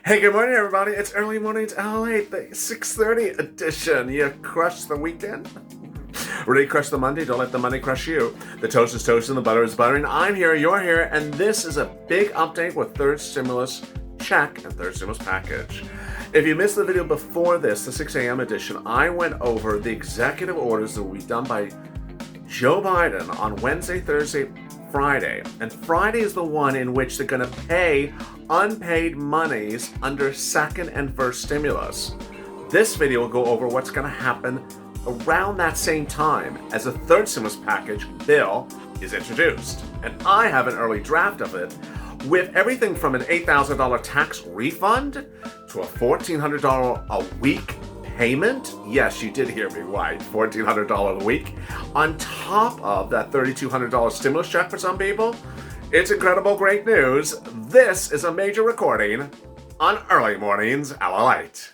Hey, good morning, everybody. It's early mornings LALATE, the 6:30 edition. You crushed the weekend? Ready to crush the Monday? Don't let the Monday crush you. The toast is toast and the butter is buttering. I'm here, you're here, and this is a big update with third stimulus check and third stimulus package. If you missed the video before this, the 6 a.m. edition, I went over the executive orders that will be done by Joe Biden on Wednesday, Thursday, Friday. And Friday is the one in which they're going to pay unpaid monies under second and first stimulus. This video will go over what's going to happen around that same time as a third stimulus package bill is introduced. And I have an early draft of it with everything from an $8,000 tax refund to a $1,400 a week payment. Yes, you did hear me right, $1,400 a week. On top of that $3,200 stimulus check for some people. It's incredible, great news. This is a major recording on Early Mornings LALATE.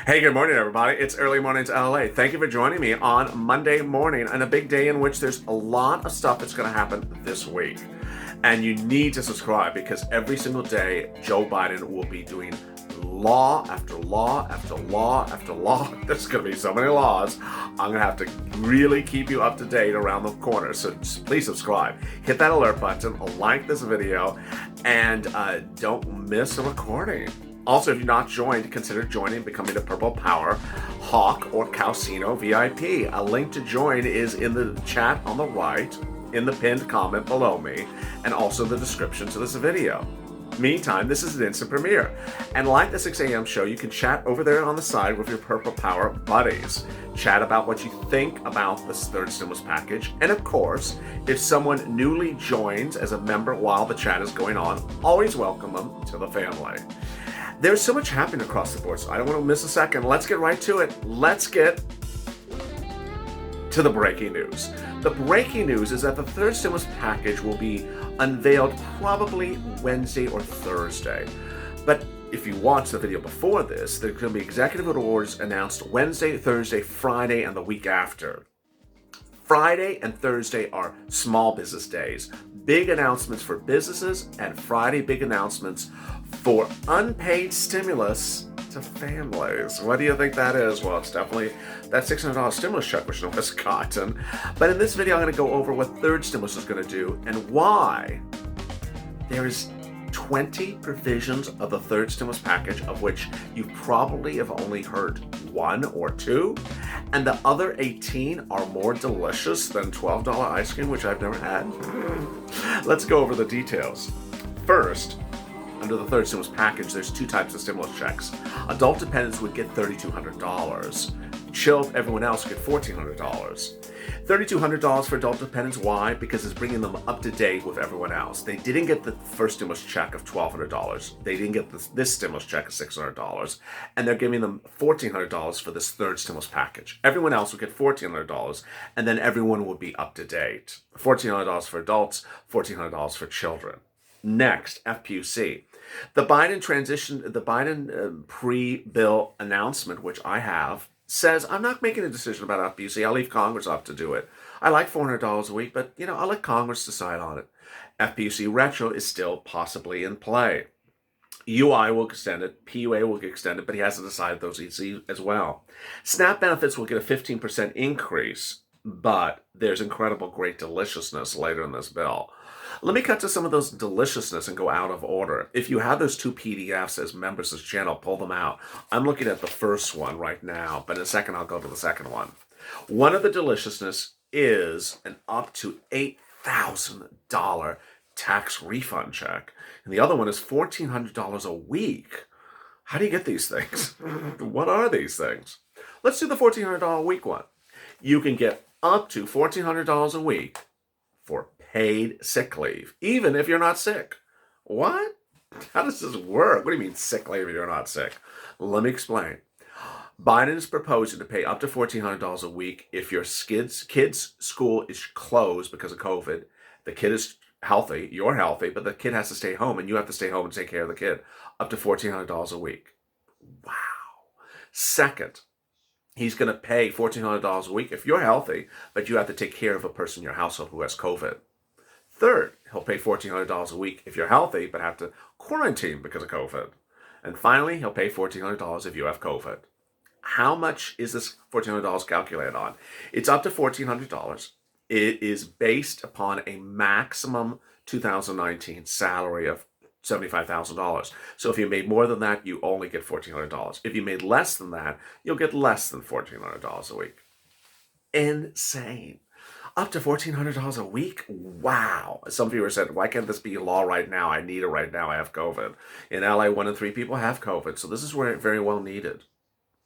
Hey, good morning, everybody. It's Early Mornings LA. Thank you for joining me on Monday morning and a big day in which there's a lot of stuff that's going to happen this week. And you need to subscribe because every single day, Joe Biden will be doing law after law after law after law. There's going to be so many laws. I'm going to have to really keep you up to date around the corner. So please subscribe. Hit that alert button, like this video, and don't miss a recording. Also, if you're not joined, consider joining, becoming a Purple Power Hawk or Calcino VIP. A link to join is in the chat on the right, in the pinned comment below me, and also the description to this video. Meantime, this is an instant premiere. And like the 6 a.m. show, you can chat over there on the side with your Purple Power buddies. Chat about what you think about this third stimulus package. And of course, if someone newly joins as a member while the chat is going on, always welcome them to the family. There's so much happening across the board, so I don't want to miss a second. Let's get right to it. Let's get to the breaking news. The breaking news is that the third stimulus package will be unveiled probably Wednesday or Thursday. But if you watch the video before this, there's going to be executive orders announced Wednesday, Thursday, Friday, and the week after. Friday and Thursday are small business days. Big announcements for businesses, and Friday, big announcements for unpaid stimulus to families. What do you think that is? Well, it's definitely that $600 stimulus check which no one has gotten. But in this video, I'm going to go over what third stimulus is going to do and why there is 20 provisions of the third stimulus package, of which you probably have only heard one or two, and the other 18 are more delicious than $12 ice cream, which I've never had. Let's go over the details. First, under the third stimulus package, there's two types of stimulus checks. Adult dependents would get $3,200. Everyone else would get $1,400. $3,200 for adult dependents. Why? Because it's bringing them up to date with everyone else. They didn't get the first stimulus check of $1,200. They didn't get this stimulus check of $600. And they're giving them $1,400 for this third stimulus package. Everyone else would get $1,400, and then everyone would be up to date. $1,400 for adults, $1,400 for children. Next, FPUC. The Biden pre-bill announcement, which I have, says I'm not making a decision about FPUC. I'll leave Congress up to do it. I like $400 a week, but I'll let Congress decide on it. FPUC retro is still possibly in play. UI will extend it, PUA will get extended, but he hasn't decided those as well. SNAP benefits will get a 15% increase, but there's incredible great deliciousness later in this bill. Let me cut to some of those deliciousness and go out of order. If you have those two PDFs as members of this channel, pull them out. I'm looking at the first one right now, but in a second I'll go to the second one. One of the deliciousness is an up to $8,000 tax refund check, and the other one is $1,400 a week. How do you get these things? What are these things? Let's do the $1,400 a week one. You can get up to $1,400 a week for paid sick leave, even if you're not sick. What? How does this work? What do you mean sick leave if you're not sick? Let me explain. Biden is proposing to pay up to $1,400 a week if your kid's school is closed because of COVID. The kid is healthy, you're healthy, but the kid has to stay home and you have to stay home and take care of the kid. Up to $1,400 a week. Wow. Second, he's going to pay $1,400 a week if you're healthy, but you have to take care of a person in your household who has COVID. Third, he'll pay $1,400 a week if you're healthy, but have to quarantine because of COVID. And finally, he'll pay $1,400 if you have COVID. How much is this $1,400 calculated on? It's up to $1,400. It is based upon a maximum 2019 salary of $75,000. So if you made more than that, you only get $1,400. If you made less than that, you'll get less than $1,400 a week. Insane. Up to $1,400 a week? Wow. Some viewers said, why can't this be law right now? I need it right now. I have COVID. In LA, 1 in 3 people have COVID. So this is where it very well needed.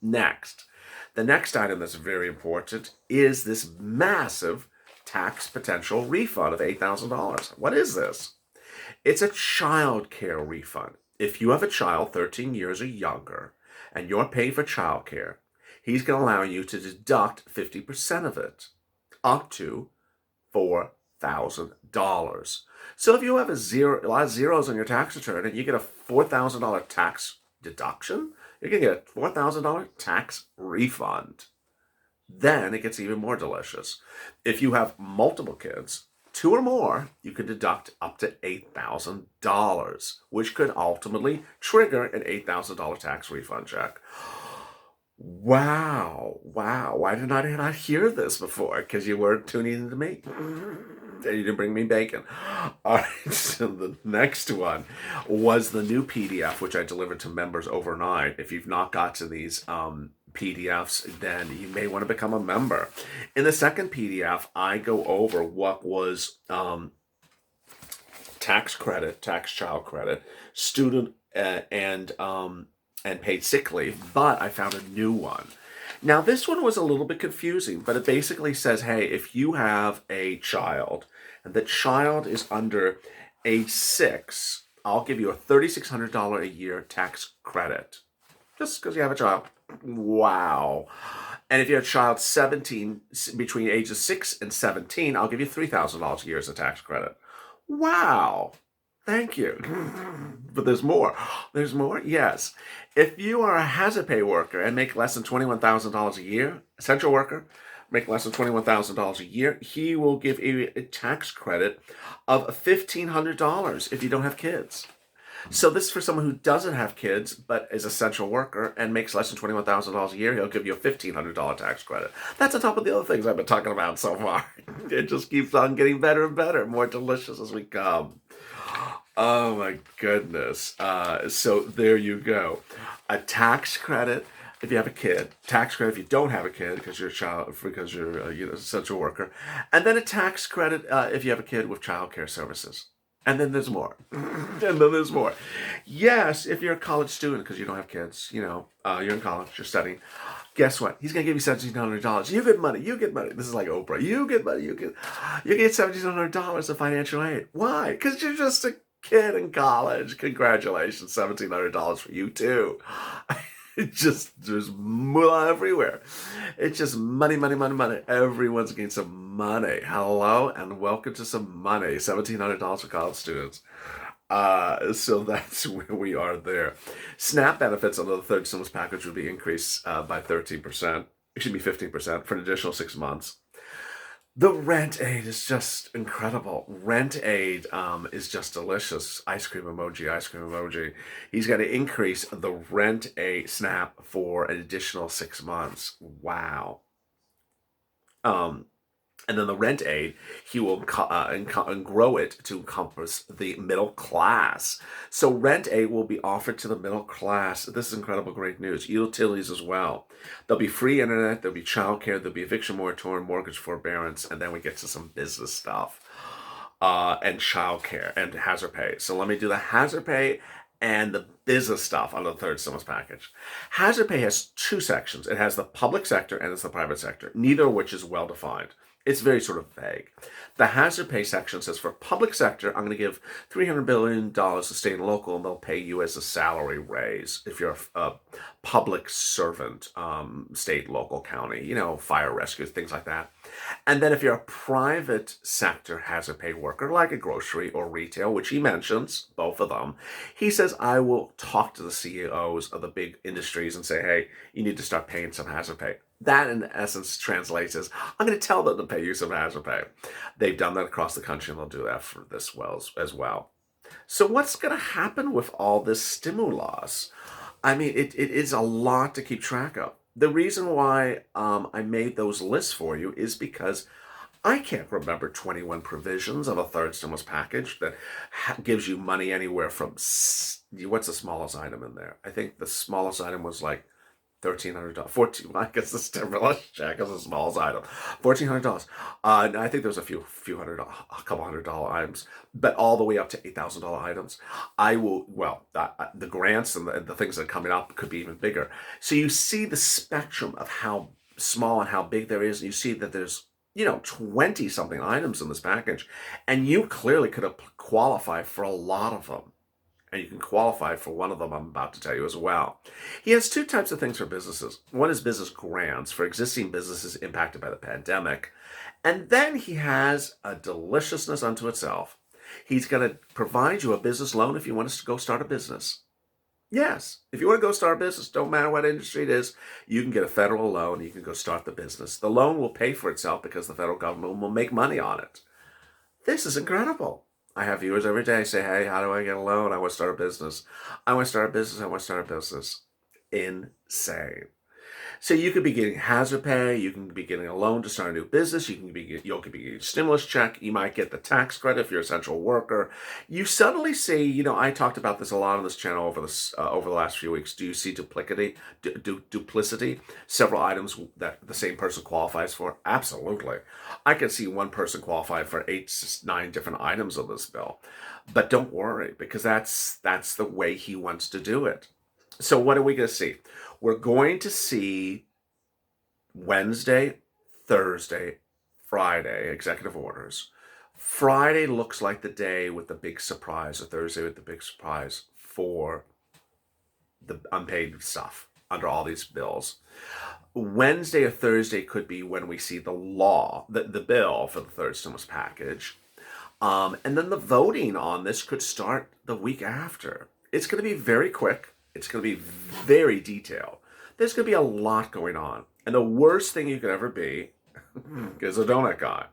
Next. The next item that's very important is this massive tax potential refund of $8,000. What is this? It's a child care refund. If you have a child 13 years or younger and you're paying for child care, he's going to allow you to deduct 50% of it, up to $4,000. So if you have a lot of zeros on your tax return and you get a $4,000 tax deduction, you're going to get a $4,000 tax refund. Then it gets even more delicious. If you have multiple kids, 2 or more, you could deduct up to $8,000, which could ultimately trigger an $8,000 tax refund check. Wow. Why did I not hear this before? Because you weren't tuning into me. You didn't bring me bacon. All right, so the next one was the new PDF, which I delivered to members overnight. If you've not got to these PDFs, then you may want to become a member. In the second PDF, I go over what was tax credit, tax child credit, student and paid sick leave, but I found a new one. Now, this one was a little bit confusing, but it basically says, hey, if you have a child and the child is under age 6, I'll give you a $3,600 a year tax credit just because you have a child. Wow. And if you have a child 17, between ages 6 and 17, I'll give you $3,000 a year as a tax credit. Wow. Thank you. But there's more. There's more? Yes. If you are a hazard pay worker and make less than $21,000 a year, essential worker, make less than $21,000 a year, he will give you a tax credit of $1,500 if you don't have kids. So this is for someone who doesn't have kids but is an essential worker and makes less than $21,000 a year. He'll give you a $1,500 tax credit. That's on top of the other things I've been talking about so far. It just keeps on getting better and better, more delicious as we come. Oh my goodness. So there you go. A tax credit if you have a kid, tax credit if you don't have a kid because you're a child, because you're a essential worker, and then a tax credit if you have a kid with child care services. And then there's more. And then there's more. Yes, if you're a college student because you don't have kids, you're in college, you're studying. Guess what? He's going to give you $1,700. You get money. You get money. This is like Oprah. You get money. You get $1,700 of financial aid. Why? Because you're just a kid in college. Congratulations. $1,700 for you too. There's moolah everywhere. It's just money, money, money, money. Everyone's getting some money. Hello and welcome to some money. $1,700 for college students. So that's where we are there. SNAP benefits under the third stimulus package would be increased by 13%. It should be 15% for an additional 6 months. The rent aid is just incredible. Rent aid is just delicious. Ice cream emoji, ice cream emoji. He's going to increase the rent aid SNAP for an additional 6 months. Wow. And then the rent aid, he will grow it to encompass the middle class. So rent aid will be offered to the middle class. This is incredible, great news. Utilities as well. There'll be free internet, there'll be childcare, there'll be eviction moratorium, mortgage forbearance, and then we get to some business stuff. And childcare and hazard pay. So let me do the hazard pay and the business stuff under the third stimulus package. Hazard pay has 2 sections. It has the public sector and it's the private sector, neither of which is well defined. It's very sort of vague. The hazard pay section says for public sector, I'm going to give $300 billion to state and local, and they'll pay you as a salary raise if you're a public servant, state, local, county, fire rescue, things like that. And then if you're a private sector hazard pay worker, like a grocery or retail, which he mentions, both of them, he says, I will talk to the CEOs of the big industries and say, hey, you need to start paying some hazard pay. That, in essence, translates as, I'm going to tell them to pay you some hazard pay. They've done that across the country, and they'll do that for this as well. So what's going to happen with all this stimulus? I mean, it is a lot to keep track of. The reason why I made those lists for you is because I can't remember 21 provisions of a third stimulus package that gives you money anywhere from, what's the smallest item in there? I think the smallest item was like $1,300, 14. I guess the stimulus check is the smallest item, $1,400. I think there's a couple $100 items, but all the way up to $8,000 items. The grants and the things that are coming up could be even bigger. So you see the spectrum of how small and how big there is, and you see that there's 20 something items in this package, and you clearly could have qualified for a lot of them. And you can qualify for one of them I'm about to tell you as well. He has two types of things for businesses. One is business grants for existing businesses impacted by the pandemic. And then he has a deliciousness unto itself. He's going to provide you a business loan if you want us to go start a business. Yes, if you want to go start a business, don't matter what industry it is, you can get a federal loan. You can go start the business. The loan will pay for itself because the federal government will make money on it. This is incredible. I have viewers every day say, hey, how do I get a loan? I want to start a business. I want to start a business. I want to start a business. Insane. So you could be getting hazard pay. You can be getting a loan to start a new business. You could be getting a stimulus check. You might get the tax credit if you're an essential worker. You suddenly see, I talked about this a lot on this channel over the last few weeks. Do you see duplicity? Several items that the same person qualifies for? Absolutely. I can see one person qualified for 8 to 9 different items of this bill. But don't worry, because that's the way he wants to do it. So what are we going to see? We're going to see Wednesday, Thursday, Friday, executive orders. Friday looks like the day with the big surprise, or Thursday with the big surprise for the unpaid stuff under all these bills. Wednesday or Thursday could be when we see the bill for the third stimulus package. And then the voting on this could start the week after. It's going to be very quick. It's going to be very detailed. There's going to be a lot going on. And the worst thing you could ever be is a donut guy.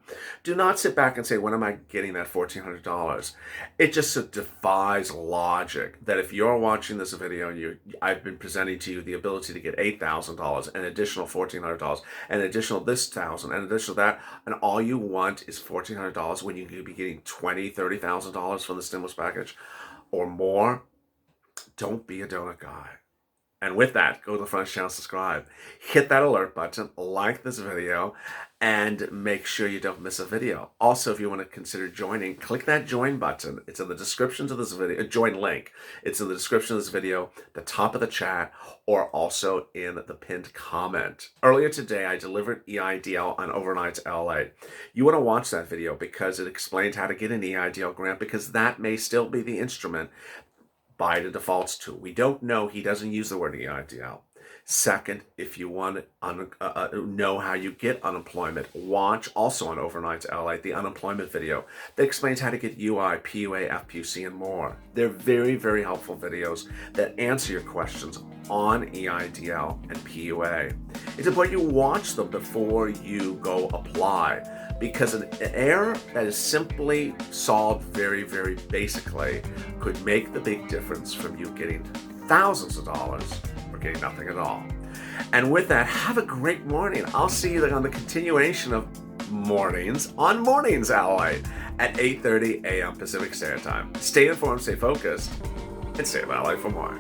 Do not sit back and say, when am I getting that $1,400? It just defies logic that if you're watching this video and I've been presenting to you the ability to get $8,000, an additional $1,400, an additional this $1,000, an additional that, and all you want is $1,400 when you could be getting $20,000, $30,000 from the stimulus package or more. Don't be a donut guy. And with that, go to the front channel, subscribe, hit that alert button, like this video, and make sure you don't miss a video. Also, if you want to consider joining, click that join button. It's in the description of this video, join link. It's in the description of this video, the top of the chat, or also in the pinned comment. Earlier today, I delivered EIDL on overnight to LA. You want to watch that video because it explained how to get an EIDL grant, because that may still be the instrument Biden defaults to. We don't know. He doesn't use the word EIDL. Second, if you want to know how you get unemployment, watch also on Overnight to LA the unemployment video that explains how to get UI, PUA, FPUC, and more. They're very, very helpful videos that answer your questions on EIDL and PUA. It's important you watch them before you go apply, because an error that is simply solved very, very basically could make the big difference from you getting thousands of dollars or getting nothing at all. And with that, have a great morning. I'll see you on the continuation of Mornings on Mornings LA at 8:30 a.m. Pacific Standard Time. Stay informed, stay focused, and stay in LA for more.